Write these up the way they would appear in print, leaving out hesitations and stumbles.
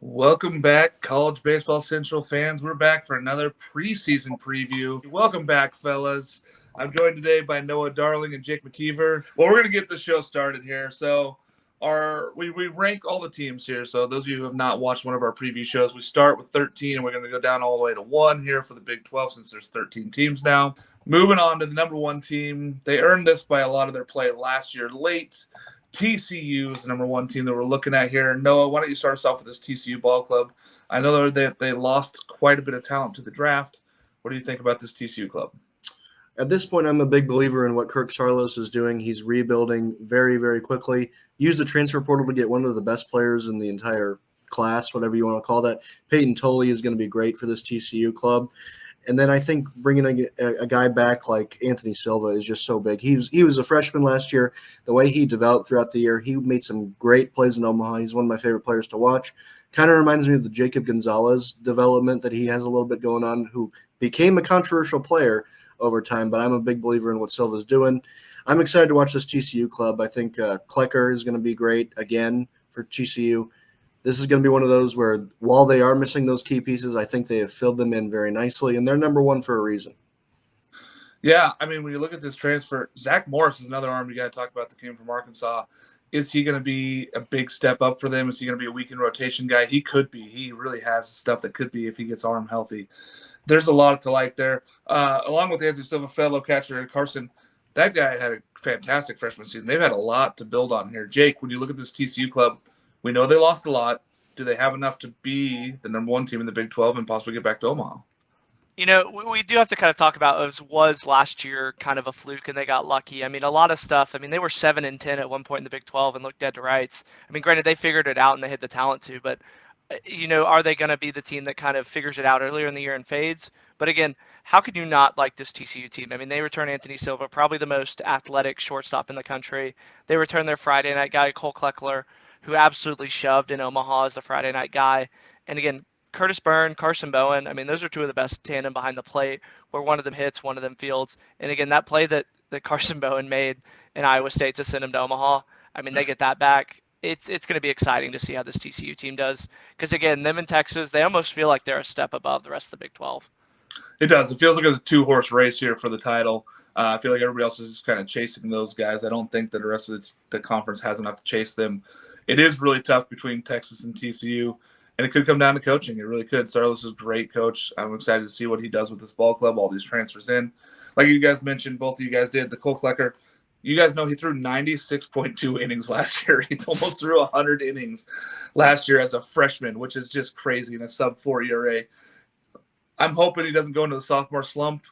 Welcome back, College Baseball Central fans. We're back for another preseason preview. Welcome back, fellas. I'm joined today by Noah Darling and Jake McKeever. Well, we're going to get the show started here. So we rank all the teams here. So those of you who have not watched one of our preview shows, we start with 13, and we're going to go down all the way to 1 here for the Big 12 since there's 13 teams now. Moving on to the number 1 team. They earned this by a lot of their play last year late. TCU is the number 1 team that we're looking at here. Noah, why don't you start us off with this TCU ball club? I know that they lost quite a bit of talent to the draft. What do you think about this TCU club? At this point, I'm a big believer in what Kirk Saarloos is doing. He's rebuilding very, very quickly. Used the transfer portal to get one of the best players in the entire class, whatever you want to call that. Peyton Tolley is going to be great for this TCU club. And then I think bringing a guy back like Anthony Silva is just so big. He was a freshman last year. The way he developed throughout the year, he made some great plays in Omaha. He's one of my favorite players to watch. Kind of reminds me of the Jacob Gonzalez development that he has a little bit going on, who became a controversial player over time, but I'm a big believer in what Silva's doing. I'm excited to watch this TCU club. I think Klecker is going to be great again for TCU. This is going to be one of those where, while they are missing those key pieces, I think they have filled them in very nicely, and they're number 1 for a reason. Yeah, I mean, when you look at this transfer, Zach Morris is another arm you got to talk about that came from Arkansas. Is he going to be a big step up for them? Is he going to be a weekend rotation guy? He could be. He really has stuff that could be if he gets arm healthy. There's a lot to like there. Along with Anthony Silva, fellow catcher Carson, that guy had a fantastic freshman season. They've had a lot to build on here. Jake, when you look at this TCU club, we know they lost a lot. Do they have enough to be the number 1 team in the Big 12 and possibly get back to Omaha? You know, we do have to kind of talk about was last year kind of a fluke and they got lucky. I mean, a lot of stuff. I mean, they were 7-10 at one point in the Big 12 and looked dead to rights. I mean, granted, they figured it out and they had the talent to, but, you know, are they going to be the team that kind of figures it out earlier in the year and fades? But again, how could you not like this TCU team? I mean, they return Anthony Silva, probably the most athletic shortstop in the country. They return their Friday night guy, Cole Kleckler, who absolutely shoved in Omaha as the Friday night guy. And again, Curtis Byrne, Carson Bowen, I mean, those are 2 of the best tandem behind the plate, where one of them hits, one of them fields. And again, that play that Carson Bowen made in Iowa State to send him to Omaha, I mean, they get that back. It's going to be exciting to see how this TCU team does. Because again, them in Texas, they almost feel like they're a step above the rest of the Big 12. It does. It feels like it's a 2-horse race here for the title. I feel like everybody else is just kind of chasing those guys. I don't think that the rest of the conference has enough to chase them. It is really tough between Texas and TCU, and it could come down to coaching. It really could. Saarloos is a great coach. I'm excited to see what he does with this ball club, all these transfers in. Like you guys mentioned, both of you guys did, the Cole Klecker, you guys know he threw 96.2 innings last year. He almost threw 100 innings last year as a freshman, which is just crazy in a sub-4 ERA. I'm hoping he doesn't go into the sophomore slump.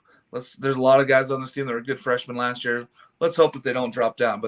There's a lot of guys on this team that were good freshmen last year. Let's hope that they don't drop down. But